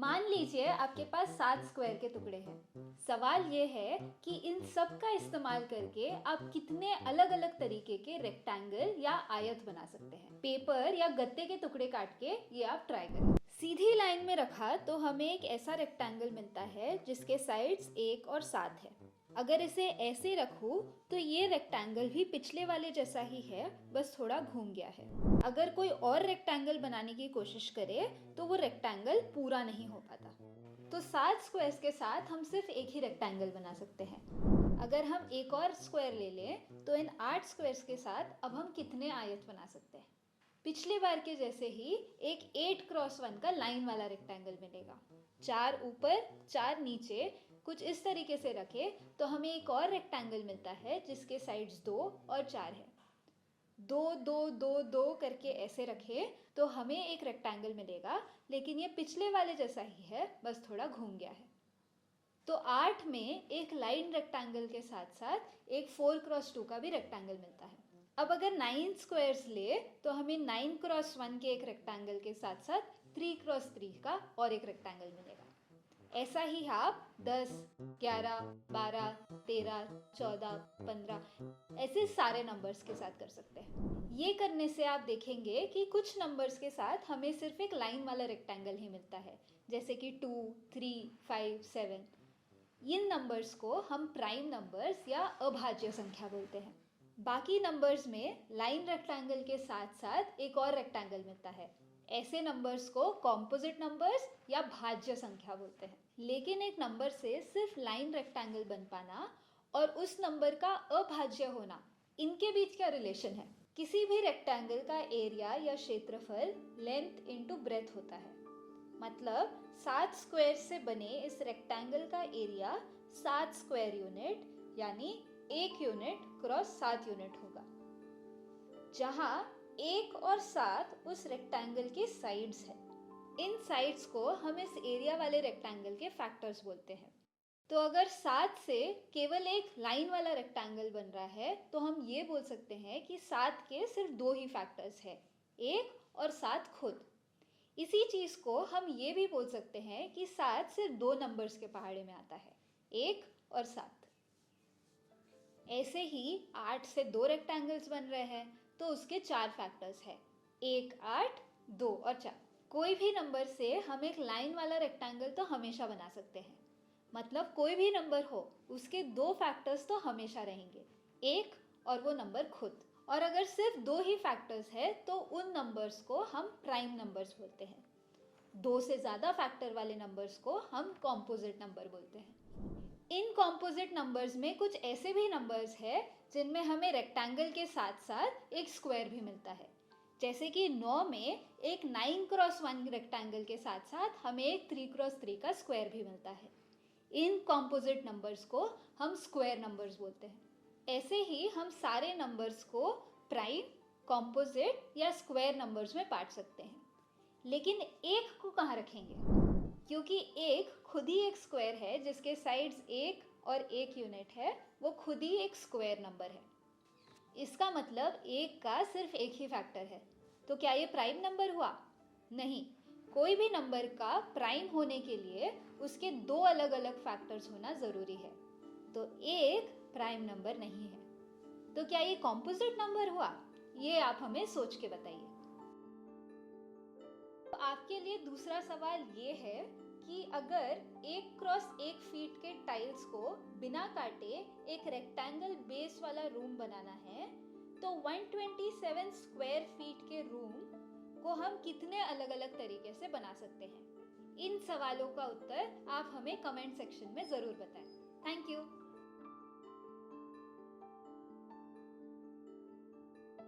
मान लीजिए आपके पास 7 स्क्वायर के टुकड़े हैं। सवाल ये है कि इन सब का इस्तेमाल करके आप कितने अलग अलग तरीके के रेक्टेंगल या आयत बना सकते हैं। पेपर या गत्ते के टुकड़े काट के ये आप ट्राई करें। सीधी लाइन में रखा तो हमें एक ऐसा रेक्टेंगल मिलता है जिसके साइड्स 1 और 7 है। अगर इसे ऐसे रखूं तो ये रेक्टेंगल भी पिछले वाले जैसा ही है, बस थोड़ा घूम गया है। अगर कोई और रेक्टेंगल बनाने की कोशिश करे तो वो रेक्टेंगल पूरा नहीं हो पाता। तो 7 स्क्वायर्स के साथ हम सिर्फ एक ही रेक्टेंगल बना सकते हैं। अगर हम एक और स्क्वायर ले लें तो इन 8 स्क्वायर्स के साथ अब हम कितने आयत बना सकते हैं? पिछली बार के जैसे ही एक 8 क्रॉस 1 का लाइन वाला रेक्टेंगल मिलेगा। 4 ऊपर 4 नीचे कुछ इस तरीके से रखे तो हमें एक और रेक्टेंगल मिलता है जिसके साइड्स 2 और 4 है। 2 2 2 2 करके ऐसे रखे तो हमें एक रेक्टेंगल मिलेगा, लेकिन ये पिछले वाले जैसा ही है, बस थोड़ा घूम गया है। तो 8 में एक लाइन रेक्टेंगल के साथ साथ एक 4 क्रॉस 2 का भी रेक्टेंगल मिलता है। अब अगर 9 स्क्वायर्स ले तो हमें 9 क्रॉस 1 के एक रेक्टेंगल के साथ साथ 3 क्रॉस 3 का और एक रेक्टेंगल मिलेगा। ऐसा ही आप 10, 11, 12, 13, 14, 15 ऐसे सारे नंबर्स के साथ कर सकते हैं। ये करने से आप देखेंगे कि कुछ नंबर्स के साथ हमें सिर्फ एक लाइन वाला रेक्टेंगल ही मिलता है, जैसे कि 2, 3, 5, 7। इन नंबर्स को हम प्राइम नंबर्स या अभाज्य संख्या बोलते हैं। बाकी नंबर्स में लाइन रेक्टेंगल के साथ साथ एक और रेक्टेंगल मिलता है। ऐसे नंबर्स को कॉम्पोजिट नंबर्स या भाज्य संख्या बोलते हैं। लेकिन एक नंबर से सिर्फ लाइन रेक्टेंगल बन पाना और उस नंबर का अभाज्य होना, इनके बीच क्या रिलेशन है? किसी भी रेक्टेंगल का एरिया या क्षेत्रफल लेंथ इनटू ब्रेथ होता है। मतलब 7 स्क्वायर से बने इस रेक्टेंगल का एरिया 7 स्क्वायर यूनिट यानी 1 यूनिट क्रॉस 7 यूनिट होगा, जहां 1 और 7 उस रेक्टेंगल के साइड्स है। इन साइड्स को हम इस एरिया वाले रेक्टेंगल के फैक्टर्स बोलते हैं। तो अगर 7 से केवल एक लाइन वाला रेक्टेंगल बन रहा है तो हम ये बोल सकते हैं कि 7 के सिर्फ 2 ही फैक्टर्स है, 1 और 7 खुद। इसी चीज को हम ये भी बोल सकते हैं कि 7 सिर्फ 2 नंबर्स के पहाड़े में आता है, 1 और 7। ऐसे ही 8 से 2 रेक्टेंगल्स बन रहे हैं तो उसके 4 फैक्टर्स है, 1, 8, 2 और 4। कोई भी नंबर से हम एक लाइन वाला रेक्टेंगल तो हमेशा बना सकते हैं। मतलब कोई भी नंबर हो उसके 2 फैक्टर्स तो हमेशा रहेंगे, 1 और वो नंबर खुद। और अगर सिर्फ 2 ही फैक्टर्स है तो उन नंबर्स को हम प्राइम नंबर्स बोलते हैं। 2 से ज़्यादा फैक्टर वाले नंबर्स को हम कॉम्पोजिट नंबर बोलते हैं। इन कॉम्पोजिट नंबर्स में कुछ ऐसे भी नंबर्स है जिनमें हमें रेक्टेंगल के साथ साथ एक स्क्वायर भी मिलता है। जैसे कि 9 में एक 9 क्रॉस 1 रेक्टेंगल के साथ साथ हमें एक 3 क्रॉस 3 का स्क्वायर भी मिलता है। इन कॉम्पोजिट नंबर्स को हम स्क्वायर नंबर्स बोलते हैं। ऐसे ही हम सारे नंबर्स को प्राइम, कॉम्पोजिट या स्क्वायर नंबर्स में बांट सकते हैं। लेकिन एक को कहाँ रखेंगे? क्योंकि एक खुद ही एक स्क्वायर है जिसके साइड्स 1 और 1 यूनिट है, वो खुद ही एक स्क्वायर नंबर है। इसका मतलब एक का सिर्फ एक ही फैक्टर है। तो क्या ये प्राइम नंबर हुआ? नहीं। कोई भी नंबर का प्राइम होने के लिए उसके 2 अलग अलग फैक्टर्स होना ज़रूरी है। तो एक प्राइम नंबर नहीं है। तो क्या ये कॉम्पोजिट नंबर हुआ? ये आप हमें सोच के बताइए। तो आपके लिए दूसरा सवाल ये है कि अगर 1 क्रॉस 1 फीट के टाइल्स को बिना काटे एक रेक्टेंगल बेस वाला रूम बनाना है तो 127 स्क्वायर फीट के रूम को हम कितने अलग अलग तरीके से बना सकते हैं? इन सवालों का उत्तर आप हमें कमेंट सेक्शन में ज़रूर बताएं। Thank you.